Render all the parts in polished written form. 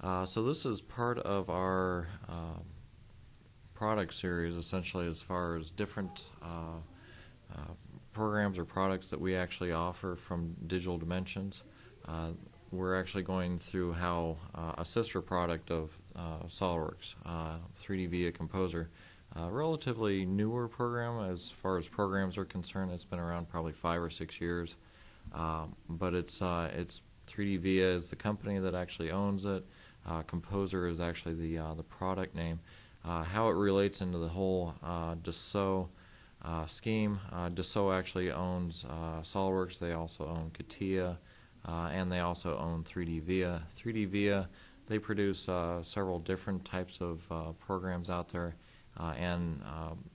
So this is part of our product series, essentially, as far as different programs or products that we actually offer from Digital Dimensions. We're actually going through how a sister product of Solidworks, 3D Via Composer, a relatively newer program as far as programs are concerned. It's been around probably 5 or 6 years, but it's 3D Via is the company that actually owns it. Composer is actually the product name. How it relates into the whole Dassault scheme. Dassault actually owns SolidWorks. They also own CATIA, and they also own 3D Via. 3D Via, they produce several different types of programs out there, and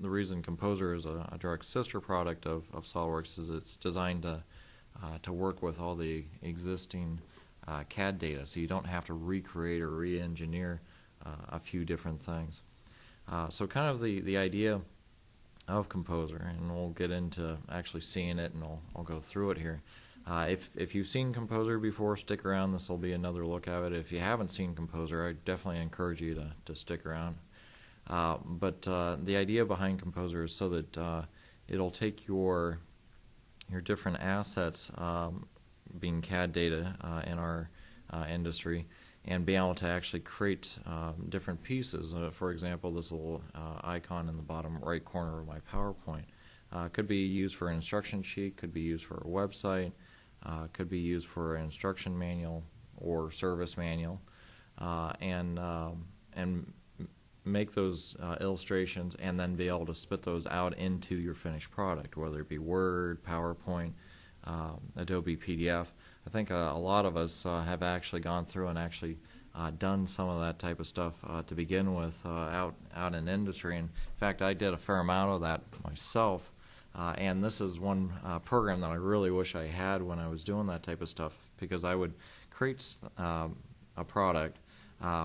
the reason Composer is a direct sister product of SolidWorks is it's designed to work with all the existing CAD data, so you don't have to recreate or re-engineer a few different things. So kind of the idea of Composer, and we'll get into actually seeing it, and I'll go through it here. If you've seen Composer before, stick around. This will be another look at it. If you haven't seen Composer, I definitely encourage you to stick around. But the idea behind Composer is so that it'll take your different assets, being CAD data in our industry, and be able to actually create different pieces. For example, this little icon in the bottom right corner of my PowerPoint could be used for an instruction sheet, could be used for a website, could be used for an instruction manual or service manual, and make those illustrations and then be able to spit those out into your finished product, whether it be Word, PowerPoint, Adobe PDF. I think a lot of us have actually gone through and actually done some of that type of stuff to begin with out in industry. In fact, I did a fair amount of that myself, and this is one program that I really wish I had when I was doing that type of stuff, because I would create a product,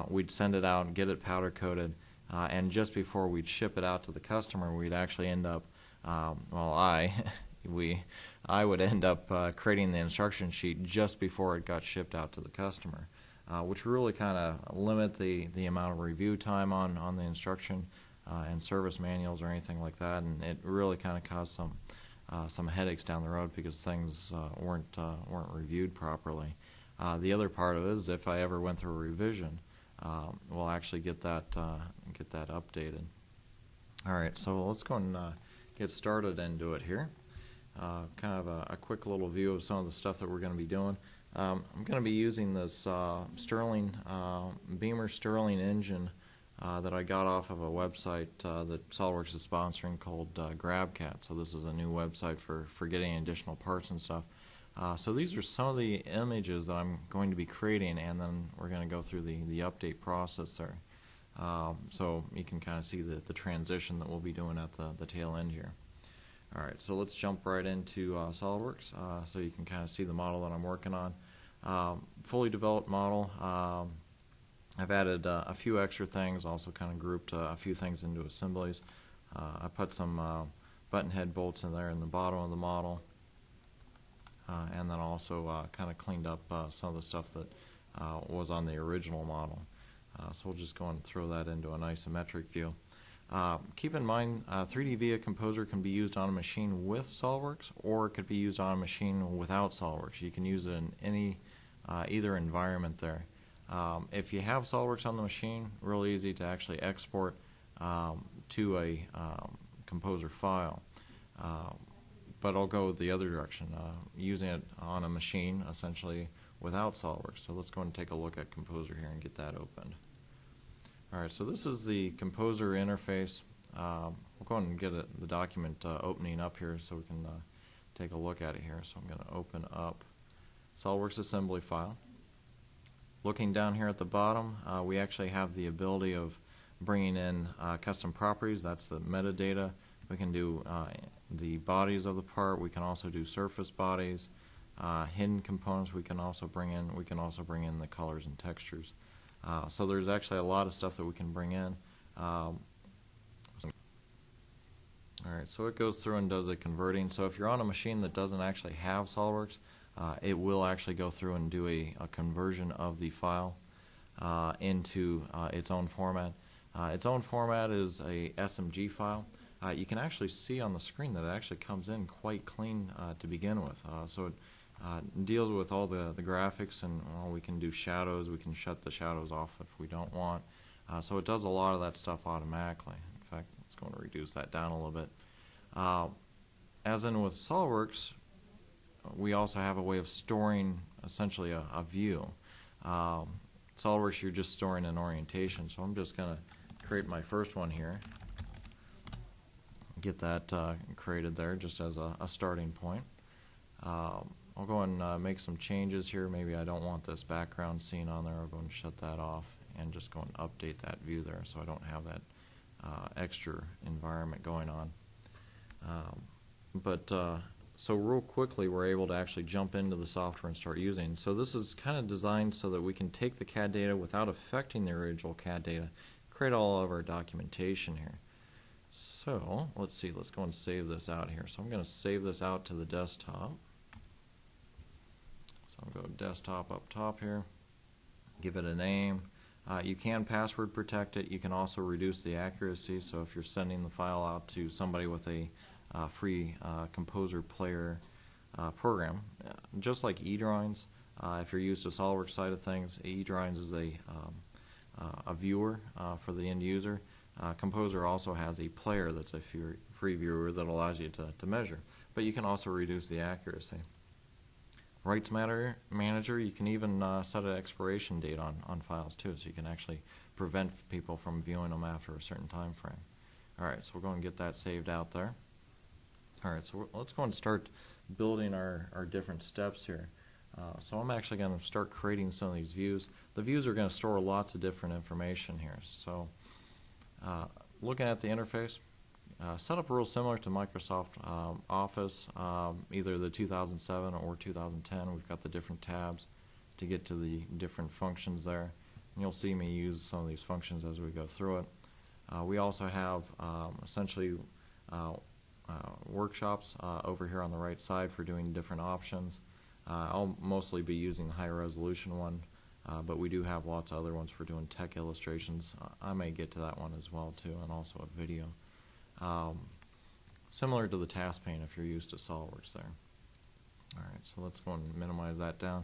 we'd send it out and get it powder coated, and just before we'd ship it out to the customer, we'd actually end up, I would end up creating the instruction sheet just before it got shipped out to the customer, which really kind of limit the amount of review time on the instruction and service manuals or anything like that, and it really kind of caused some headaches down the road because things weren't reviewed properly. The other part of it is if I ever went through a revision, we'll actually get that updated. All right, so let's go and get started into it here. Kind of a quick little view of some of the stuff that we're going to be doing. I'm going to be using this Beamer Stirling Engine that I got off of a website that SolidWorks is sponsoring called GrabCat. So this is a new website for getting additional parts and stuff. So these are some of the images that I'm going to be creating, and then we're going to go through the update process there. So you can kind of see the transition that we'll be doing at the tail end here. All right, so let's jump right into SolidWorks so you can kind of see the model that I'm working on. Fully developed model. I've added a few extra things, also kind of grouped a few things into assemblies. I put some button head bolts in there in the bottom of the model, and then also kind of cleaned up some of the stuff that was on the original model. So we'll just go and throw that into an isometric view. Keep in mind, 3D Via Composer can be used on a machine with SolidWorks, or it could be used on a machine without SolidWorks. You can use it in either environment there. If you have SolidWorks on the machine, real easy to actually export to a Composer file. But I'll go the other direction, using it on a machine essentially without SolidWorks. So let's go and take a look at Composer here and get that opened. Alright, so this is the Composer interface. We'll go ahead and get the document opening up here so we can take a look at it here. So I'm going to open up SolidWorks assembly file. Looking down here at the bottom, we actually have the ability of bringing in custom properties. That's the metadata. We can do the bodies of the part. We can also do surface bodies, hidden components. We can also bring in. We can also bring in the colors and textures. So there's actually a lot of stuff that we can bring in. Alright, so it goes through and does the converting. So if you're on a machine that doesn't actually have SolidWorks, it will actually go through and do a conversion of the file. into its own format. Its own format is a SMG file. You can actually see on the screen that it actually comes in quite clean to begin with. So it deals with all the graphics, and we can do shadows. We can shut the shadows off if we don't want. So it does a lot of that stuff automatically. In fact, it's going to reduce that down a little bit. As in with SolidWorks, we also have a way of storing essentially a view. SolidWorks, you're just storing an orientation, so I'm just going to create my first one here. Get that created there just as a starting point. I'll go and make some changes here. Maybe I don't want this background scene on there. I'll go and shut that off and just go and update that view there so I don't have that extra environment going on. So real quickly we're able to actually jump into the software and start using. So this is kind of designed so that we can take the CAD data without affecting the original CAD data, create all of our documentation here. So let's see, let's go and save this out here. So I'm going to save this out to the desktop. So I'll go desktop up top here, give it a name. You can password protect it. You can also reduce the accuracy. So if you're sending the file out to somebody with a free Composer Player program, just like eDrawings, if you're used to SolidWorks side of things, eDrawings is a viewer for the end user. Composer also has a player that's a free viewer that allows you to measure, but you can also reduce the accuracy. Rights Manager, you can even set an expiration date on files too, so you can actually prevent people from viewing them after a certain time frame. Alright, so we're going to get that saved out there. Alright, so let's go and start building our different steps here. So I'm actually going to start creating some of these views. The views are going to store lots of different information here. So looking at the interface, set up real similar to Microsoft Office, either the 2007 or 2010. We've got the different tabs to get to the different functions there. And you'll see me use some of these functions as we go through it. We also have essentially workshops over here on the right side for doing different options. I'll mostly be using the high resolution one, but we do have lots of other ones for doing tech illustrations. I may get to that one as well too, and also a video. Similar to the task pane if you're used to SolidWorks there. Alright, so let's go and minimize that down.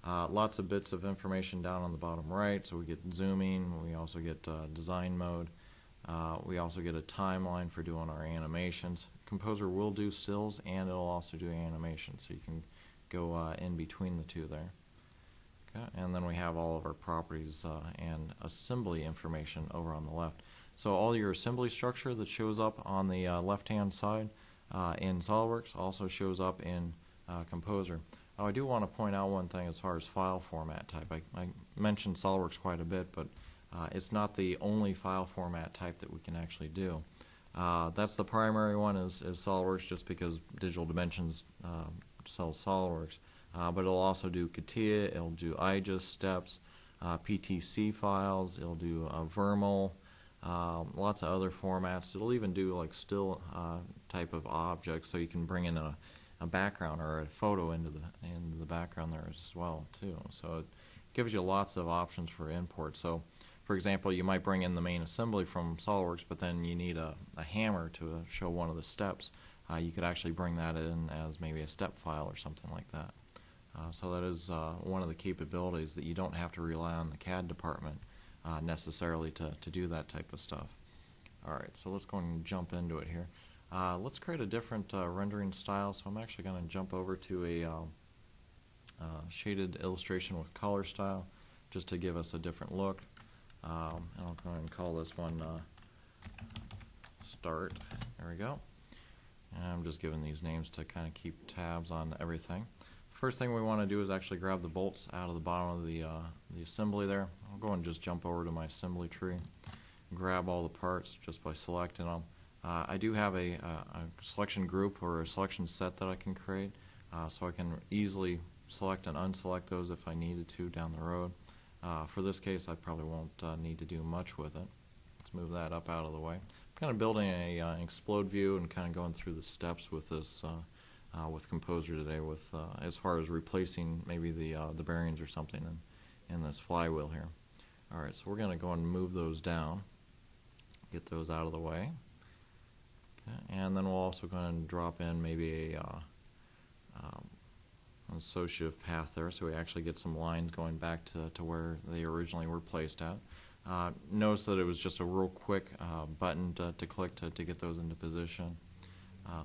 Lots of bits of information down on the bottom right, so we get zooming, we also get design mode, we also get a timeline for doing our animations. Composer will do stills and it'll also do animations, so you can go in between the two there. Okay, and then we have all of our properties and assembly information over on the left. So all your assembly structure that shows up on the left-hand side in SolidWorks also shows up in Composer. Oh, I do want to point out one thing as far as file format type. I mentioned SolidWorks quite a bit, but it's not the only file format type that we can actually do. That's the primary one is SolidWorks, just because Digital Dimensions sells SolidWorks. But it'll also do CATIA, it'll do IGES steps, PTC files, it'll do VRML, lots of other formats. It'll even do like still type of objects, so you can bring in a background or a photo into the background there as well too. So it gives you lots of options for import. So for example, you might bring in the main assembly from SolidWorks, but then you need a hammer to show one of the steps. You could actually bring that in as maybe a step file or something like that. So that is one of the capabilities, that you don't have to rely on the CAD department necessarily to do that type of stuff. Alright, so let's go and jump into it here. Let's create a different rendering style. So I'm actually going to jump over to a shaded illustration with color style, just to give us a different look. And I'll go ahead and call this one Start. There we go. And I'm just giving these names to kind of keep tabs on everything. First thing we want to do is actually grab the bolts out of the bottom of the assembly there. I'll go and just jump over to my assembly tree, grab all the parts just by selecting them. I do have a selection group or a selection set that I can create, so I can easily select and unselect those if I needed to down the road. For this case, I probably won't need to do much with it. Let's move that up out of the way. I'm kind of building an explode view and kind of going through the steps with this with Composer today, with as far as replacing maybe the bearings or something in this flywheel here. Alright, so we're going to go and move those down, get those out of the way. Okay, and then we'll also go ahead and drop in maybe an associative path there, so we actually get some lines going back to where they originally were placed at. Notice that it was just a real quick button to click to get those into position.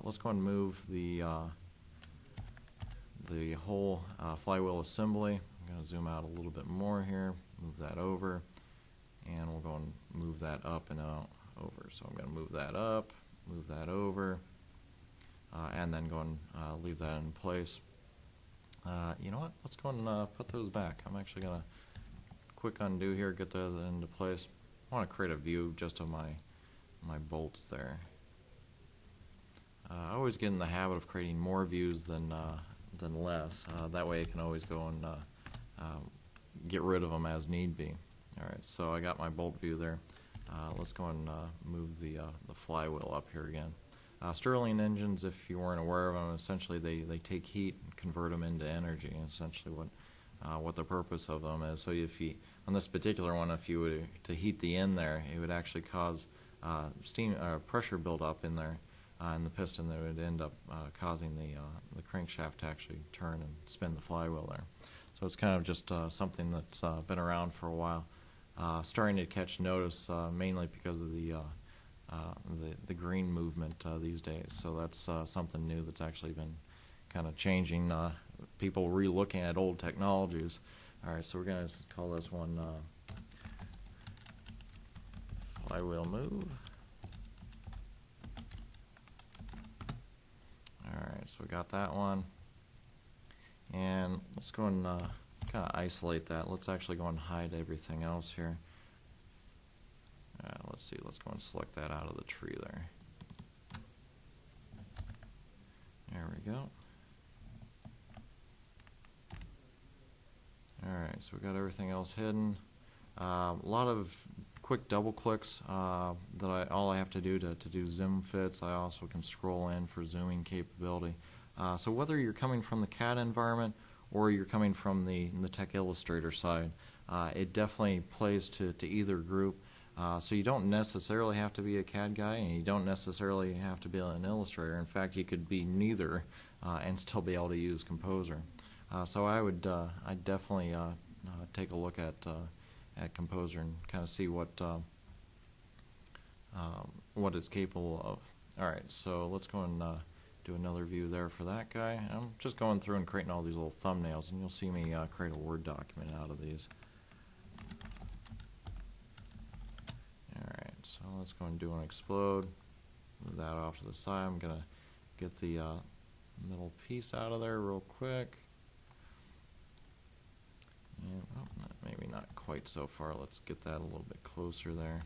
Let's go and move the whole flywheel assembly. I'm going to zoom out a little bit more here, move that over, and we'll go and move that up and out over. So I'm going to move that up, move that over, and then go and leave that in place. You know what? Let's go and put those back. I'm actually going to quick undo here, get those into place. I want to create a view just of my bolts there. I always get in the habit of creating more views than less. That way I can always go and get rid of them as need be. Alright, so I got my bolt view there. Let's go and move the flywheel up here again. Stirling engines, if you weren't aware of them, essentially they take heat and convert them into energy, and essentially what the purpose of them is. So if you, on this particular one, if you were to heat the end there, it would actually cause steam pressure buildup in there in the piston that would end up causing the crankshaft to actually turn and spin the flywheel there. So it's kind of just something that's been around for a while, starting to catch notice mainly because of the green movement these days. So that's something new that's actually been kind of changing, people re-looking at old technologies. Alright, so we're going to call this one flywheel move. Alright, so we got that one. And let's go and kind of isolate that. Let's actually go and hide everything else here. Let's see, let's go and select that out of the tree there. There we go. Alright, so we got everything else hidden. A lot of quick double clicks that all I have to do to do zoom fits. I also can scroll in for zooming capability. So whether you're coming from the CAD environment or you're coming from the Tech Illustrator side, it definitely plays to either group. So you don't necessarily have to be a CAD guy, and you don't necessarily have to be an Illustrator. In fact, you could be neither and still be able to use Composer. So I'd definitely take a look at Composer and kind of see what it's capable of. Alright, so let's go and do another view there for that guy. I'm just going through and creating all these little thumbnails, and you'll see me create a Word document out of these. Alright, so let's go and do an explode. Move that off to the side. I'm going to get the middle piece out of there real quick. And, well, maybe not quite so far. Let's get that a little bit closer there.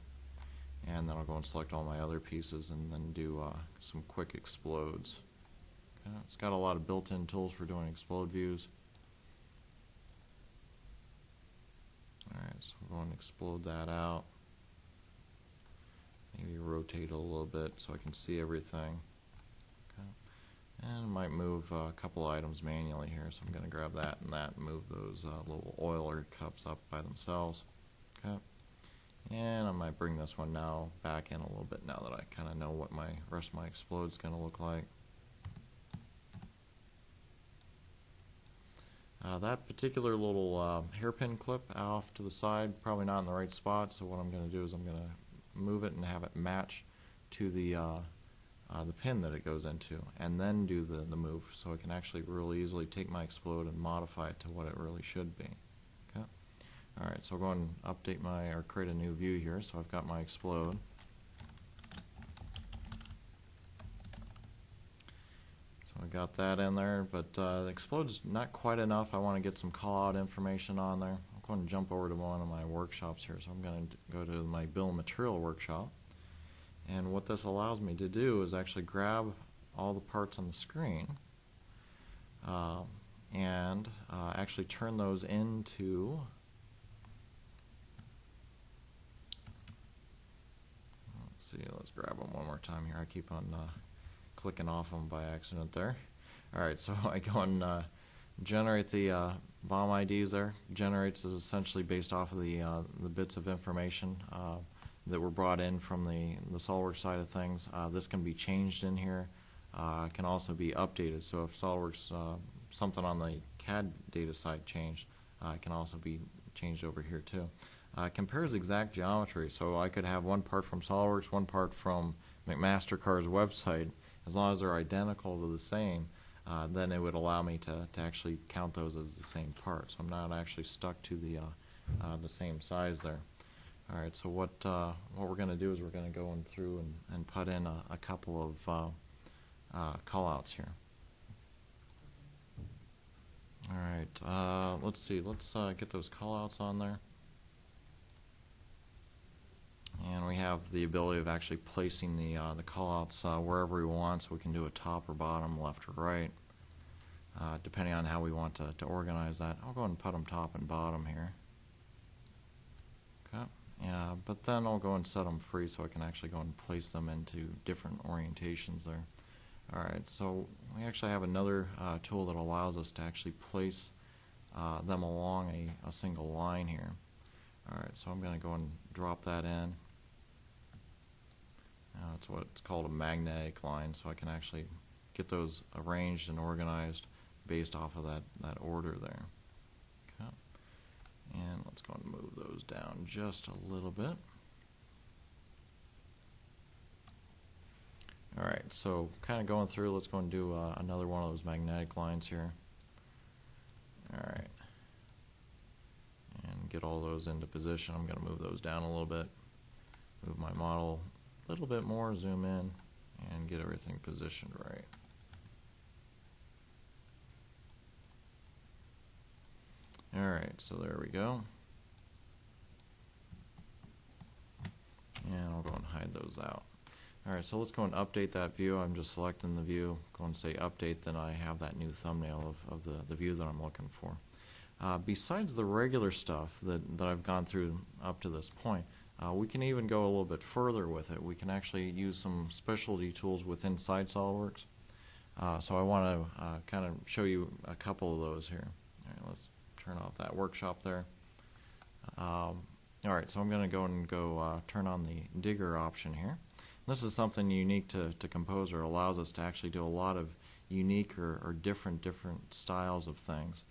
And then I'll go and select all my other pieces and then do some quick explodes. Okay. It's got a lot of built-in tools for doing explode views. Alright, so we're going to explode that out. Maybe rotate it a little bit so I can see everything. Okay. And I might move a couple items manually here, so I'm going to grab that and move those little oiler cups up by themselves. Okay. And I might bring this one now back in a little bit now that I kind of know what my rest of my explode is going to look like. That particular little hairpin clip off to the side, probably not in the right spot, so what I'm going to do is I'm going to move it and have it match to the pin that it goes into, and then do the move, so I can actually really easily take my explode and modify it to what it really should be. Okay. Alright, so I'll go and update or create a new view here. So I've got my explode. So I got that in there, but the explode's not quite enough. I want to get some call out information on there. I'm going to jump over to one of my workshops here. So I'm going to go to my bill of material workshop. And what this allows me to do is actually grab all the parts on the screen and actually turn those into let's grab them one more time here. I keep on clicking off them by accident there. Alright, so I go and generate the BOM IDs there. Generates is essentially based off of the bits of information that were brought in from the SolidWorks side of things. This can be changed in here. It can also be updated. So if SolidWorks something on the CAD data side changed, it can also be changed over here too. Compares exact geometry, so I could have one part from SolidWorks, one part from McMaster-Carr's website. As long as they're identical to the same, then it would allow me to actually count those as the same part. So I'm not actually stuck to the same size there. All right, so what we're going to do is we're going to go in through and put in a couple of callouts here. All right, let's see. Let's get those callouts on there. And we have the ability of actually placing the callouts wherever we want, so we can do it top or bottom, left or right, depending on how we want to organize that. I'll go ahead and put them top and bottom here. Okay. Yeah, but then I'll go and set them free so I can actually go and place them into different orientations there. All right, so we actually have another tool that allows us to actually place them along a single line here. All right, so I'm going to go and drop that in. That's what it's called, a magnetic line, so I can actually get those arranged and organized based off of that order there. Okay. And let's go and move those down just a little bit. Alright, so kind of going through, let's go and do another one of those magnetic lines here. Alright. And get all those into position. I'm going to move those down a little bit. Move my model a little bit more, zoom in, and get everything positioned right. Alright, so there we go. And I'll go and hide those out. Alright, so let's go and update that view. I'm just selecting the view, go and say update, then I have that new thumbnail of the view that I'm looking for. Besides the regular stuff that I've gone through up to this point, we can even go a little bit further with it. We can actually use some specialty tools within SolidWorks. So I want to kind of show you a couple of those here. All right, let's turn off that workshop there. All right, so I'm going to go turn on the digger option here. This is something unique to Composer. It allows us to actually do a lot of unique or different styles of things.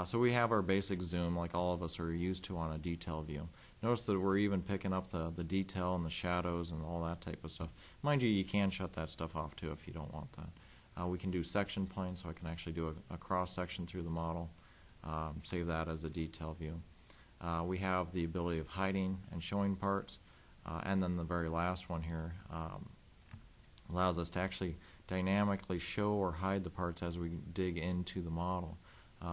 So we have our basic zoom like all of us are used to on a detail view. Notice that we're even picking up the detail and the shadows and all that type of stuff. Mind you, you can shut that stuff off too if you don't want that. We can do section plane, so I can actually do a cross section through the model, save that as a detail view. We have the ability of hiding and showing parts, and then the very last one here allows us to actually dynamically show or hide the parts as we dig into the model.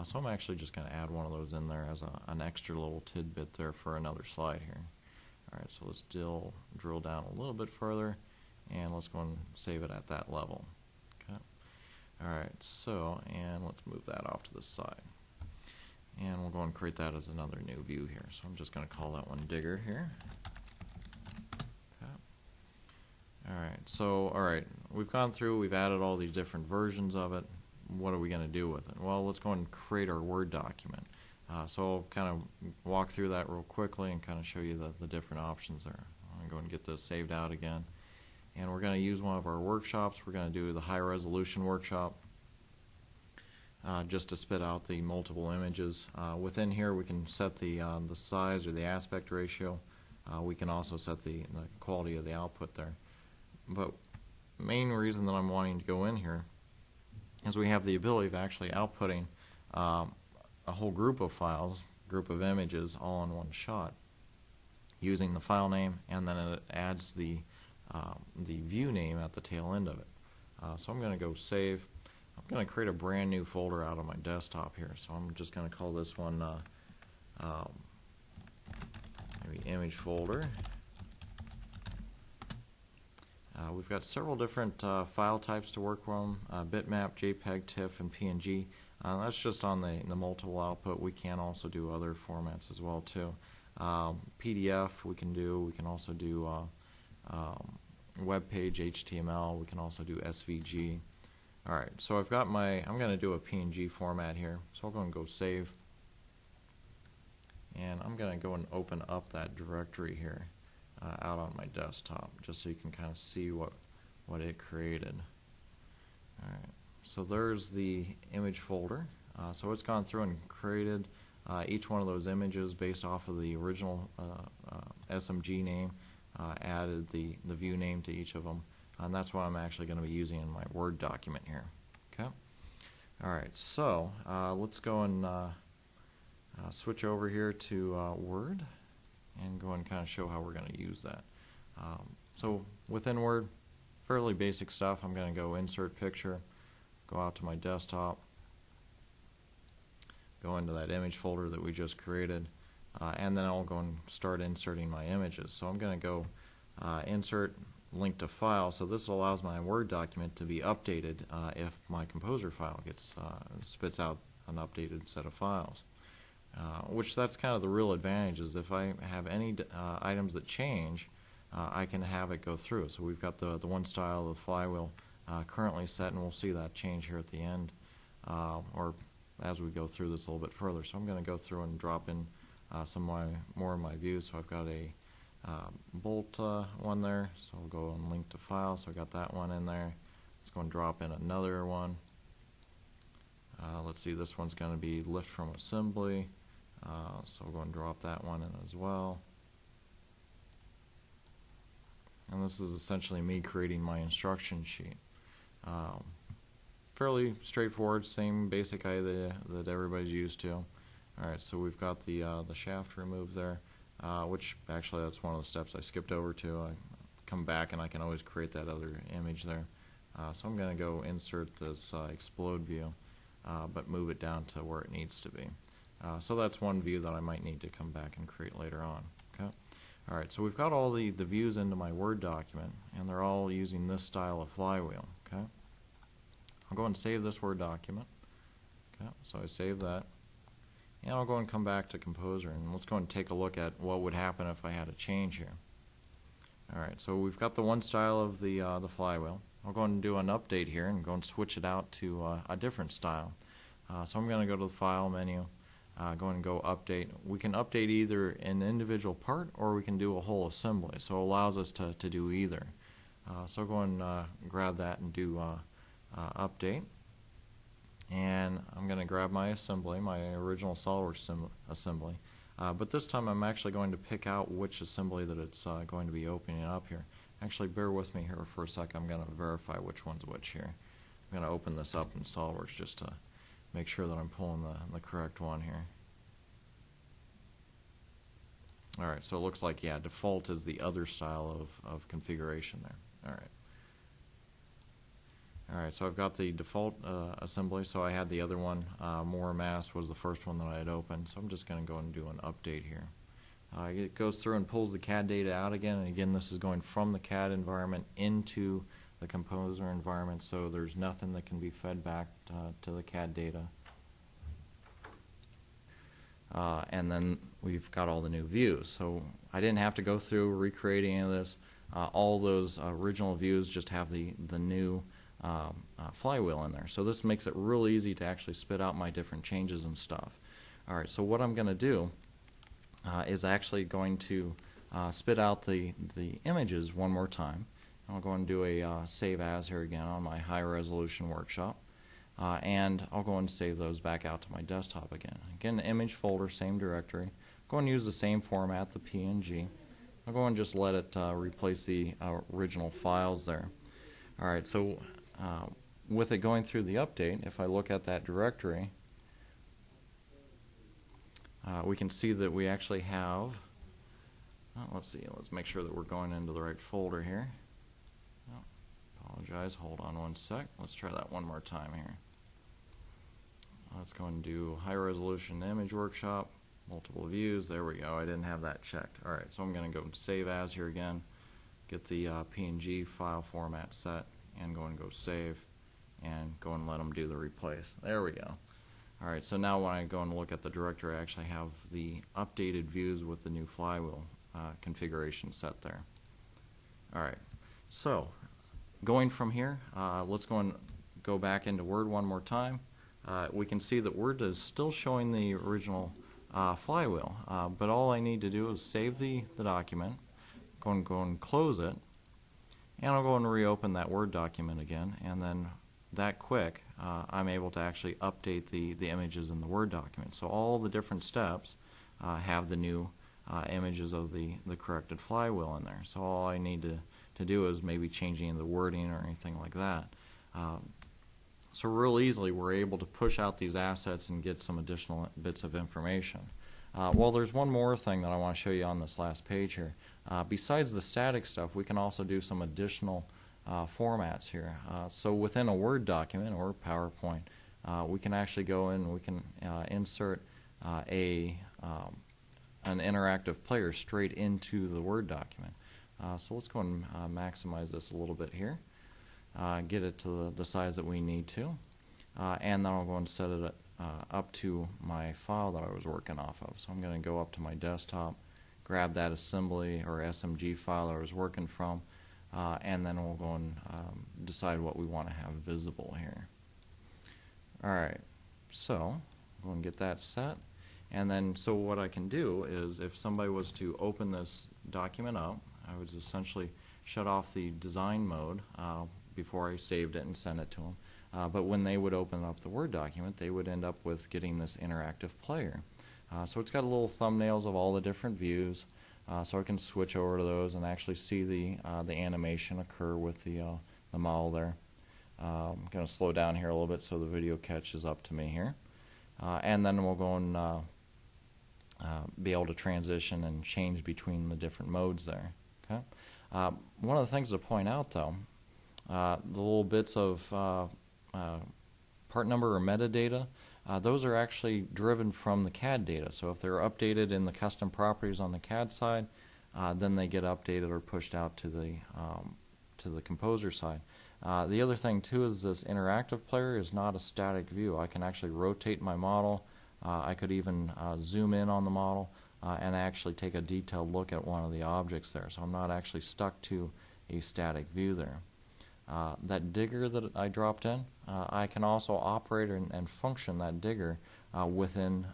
So I'm actually just going to add one of those in there as an extra little tidbit there for another slide here. Alright, so let's drill down a little bit further, and let's go and save it at that level. Okay. Alright, so, and let's move that off to the side. And we'll go and create that as another new view here. So I'm just going to call that one digger here. Okay. Alright, so, alright, we've gone through, we've added all these different versions of it. What are we going to do with it? Well, let's go and create our Word document. So I'll kind of walk through that real quickly and kind of show you the different options there. I'm going to go and get this saved out again. And we're going to use one of our workshops. We're going to do the high resolution workshop just to spit out the multiple images. Within here we can set the size or the aspect ratio. We can also set the quality of the output there. But the main reason that I'm wanting to go in here is we have the ability of actually outputting a whole group of files, group of images, all in one shot, using the file name, and then it adds the view name at the tail end of it. So I'm going to go save. I'm going to create a brand new folder out of my desktop here. So I'm just going to call this one maybe image folder. We've got several different file types to work from, bitmap, JPEG, TIFF, and PNG. That's just on the multiple output. We can also do other formats as well too. PDF we can also do web page HTML, we can also do SVG. Alright, so I've got I'm going to do a PNG format here, so I'll go and go save. And I'm going to go and open up that directory here out on my desktop, just so you can kind of see what it created. Alright, so there's the image folder. So it's gone through and created each one of those images based off of the original SMG name, added the view name to each of them, and that's what I'm actually going to be using in my Word document here. Okay. Alright, so let's go and switch over here to Word and go and kind of show how we're going to use that. So within Word, fairly basic stuff. I'm going to go insert picture, go out to my desktop, go into that image folder that we just created, and then I'll go and start inserting my images. So I'm going to go insert link to file. So this allows my Word document to be updated if my Composer file spits out an updated set of files. Which that's kind of the real advantage, is if I have any items that change, I can have it go through. So we've got the one style of Flywheel currently set, and we'll see that change here at the end, or as we go through this a little bit further. So I'm going to go through and drop in some more of my views. So I've got a bolt one there, so I'll go and link to file. So I got that one in there. Let's go and drop in another one. Let's see, this one's going to be lift from assembly, so we'll go and drop that one in as well. And this is essentially me creating my instruction sheet. Fairly straightforward, same basic idea that everybody's used to. Alright, so we've got the shaft removed there, which actually that's one of the steps I skipped over to. I come back and I can always create that other image there. So I'm going to go insert this explode view. But move it down to where it needs to be. So that's one view that I might need to come back and create later on. Okay. Alright, so we've got all the views into my Word document, and they're all using this style of Flywheel. Okay. I'll go and save this Word document. Okay, so I save that. And I'll go and come back to Composer, and let's go and take a look at what would happen if I had a change here. Alright, so we've got the one style of the Flywheel. I'll go and do an update here and go and switch it out to a different style. So I'm going to go to the File menu, go and go Update. We can update either an individual part, or we can do a whole assembly. So it allows us to do either. So I'll go and grab that and do Update. And I'm going to grab my assembly, my original SolidWorks assembly. But this time I'm actually going to pick out which assembly that it's going to be opening up here. Actually, bear with me here for a sec. I'm going to verify which one's which here. I'm going to open this up in SolidWorks just to make sure that I'm pulling the correct one here. Alright, so it looks like, yeah, default is the other style of configuration there. Alright, so I've got the default assembly, so I had the other one. More mass was the first one that I had opened, so I'm just going to go and do an update here. It goes through and pulls the CAD data out again, and again this is going from the CAD environment into the Composer environment, so there's nothing that can be fed back to the CAD data. And then we've got all the new views, so I didn't have to go through recreating any of this. All those original views just have the new Flywheel in there, so this makes it real easy to actually spit out my different changes and stuff. Alright, so what I'm going to do is actually going to spit out the images one more time. I'll go and do a save as here again on my high resolution workshop, and I'll go and save those back out to my desktop again. Again, the image folder, same directory. Go and use the same format, the PNG. I'll go and just let it replace the original files there. Alright, so with it going through the update, if I look at that directory, we can see that we actually have, let's see, let's make sure that we're going into the right folder here. Oh, apologize, hold on one sec. Let's try that one more time here. Let's go and do high resolution image workshop, multiple views. There we go, I didn't have that checked. Alright, so I'm going to go and save as here again, get the PNG file format set, and go save, and go and let them do the replace. There we go. Alright, so now when I go and look at the directory, I actually have the updated views with the new Flywheel configuration set there. Alright, so going from here, let's go and go back into Word one more time, we can see that Word is still showing the original Flywheel, but all I need to do is save the document, go and close it, and I'll go and reopen that Word document again, and then that quick I'm able to actually update the images in the Word document. So all the different steps have the new images of the corrected Flywheel in there. So all I need to do is maybe changing the wording or anything like that. So real easily we're able to push out these assets and get some additional bits of information. Well, there's one more thing that I want to show you on this last page here. Besides the static stuff, we can also do some additional formats here. So within a Word document or PowerPoint, we can actually go in and we can insert an interactive player straight into the Word document. So let's go and maximize this a little bit here. Get it to the size that we need to, and then I'll go and set it up to my file that I was working off of. So I'm going to go up to my desktop, grab that assembly or SMG file I was working from, and then we'll go and decide what we want to have visible here. Alright, so go and get that set, and then so what I can do is if somebody was to open this document up, I would essentially shut off the design mode before I saved it and sent it to them. But when they would open up the Word document, they would end up with getting this interactive player. So it's got little thumbnails of all the different views, so I can switch over to those and actually see the animation occur with the model there. I'm going to slow down here a little bit so the video catches up to me here. And then we'll go and be able to transition and change between the different modes there. Okay. One of the things to point out, though, the little bits of part number or metadata, those are actually driven from the CAD data. So if they're updated in the custom properties on the CAD side, then they get updated or pushed out to the Composer side. The other thing too is this interactive player is not a static view. I can actually rotate my model. I could even zoom in on the model and actually take a detailed look at one of the objects there. So I'm not actually stuck to a static view there. That digger that I dropped in, I can also operate and function that digger within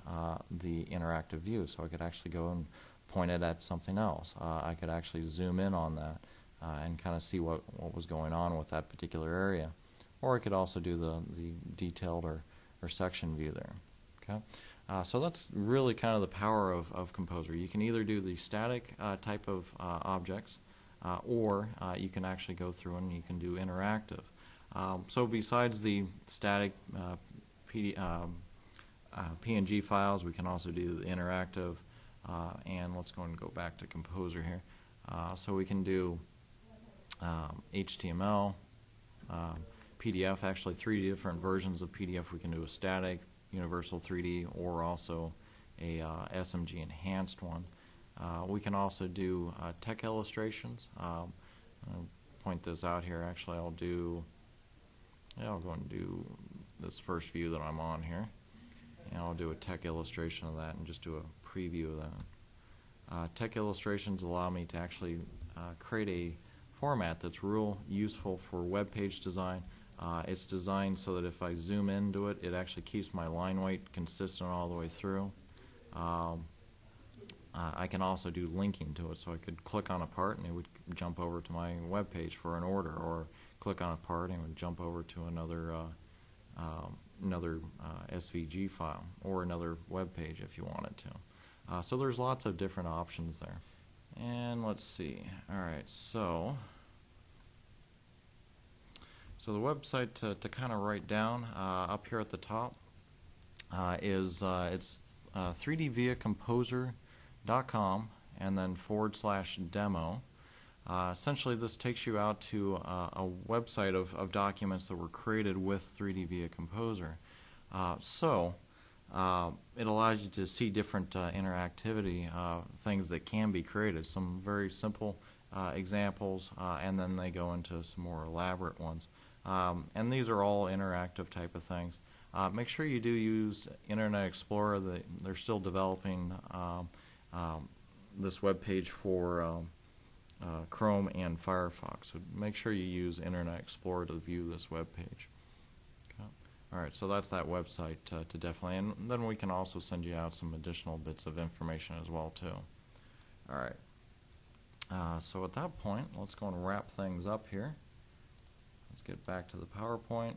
the interactive view. So I could actually go and point it at something else. I could actually zoom in on that and kind of see what was going on with that particular area. Or I could also do the detailed or section view there. Okay. So that's really kind of the power of Composer. You can either do the static type of objects, or you can actually go through and you can do interactive. So besides the static PNG files, we can also do the interactive, and let's go and go back to Composer here. So we can do HTML, PDF, actually 3 different versions of PDF. We can do a static, universal 3D, or also a SMG enhanced one. We can also do tech illustrations. I'll point this out here. Actually, I'll go and do this first view that I'm on here, and I'll do a tech illustration of that and just do a preview of that. Tech illustrations allow me to actually create a format that's real useful for web page design. It's designed so that if I zoom into it, it actually keeps my line weight consistent all the way through. I can also do linking to it, so I could click on a part and it would jump over to my web page for an order, or click on a part and it would jump over to another SVG file or another web page if you wanted to. So there's lots of different options there. And let's see. Alright, so the website to kind of write down up here at the top is it's 3dviacomposer.com and then /demo. Essentially, this takes you out to a website of documents that were created with 3D Via Composer. It allows you to see different interactivity things that can be created. Some very simple examples, and then they go into some more elaborate ones. And these are all interactive type of things. Make sure you do use Internet Explorer. They're still developing this web page for Chrome and Firefox. So make sure you use Internet Explorer to view this web page. All right, so that's that website to definitely, and then we can also send you out some additional bits of information as well too. All right, so at that point, let's go and wrap things up here. Let's get back to the PowerPoint.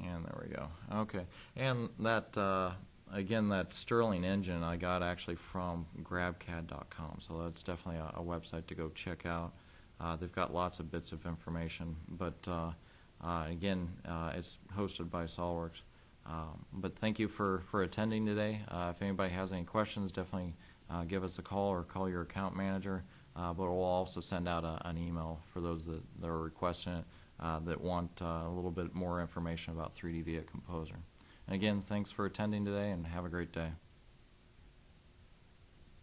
And there we go. Okay, and that again, that Stirling Engine I got actually from grabcad.com, so that's definitely a website to go check out. They've got lots of bits of information, but again, it's hosted by Solidworks. But thank you for attending today. If anybody has any questions, definitely give us a call or call your account manager. But we'll also send out an email for those that are requesting it that want a little bit more information about 3D Via Composer. And again, thanks for attending today, and have a great day.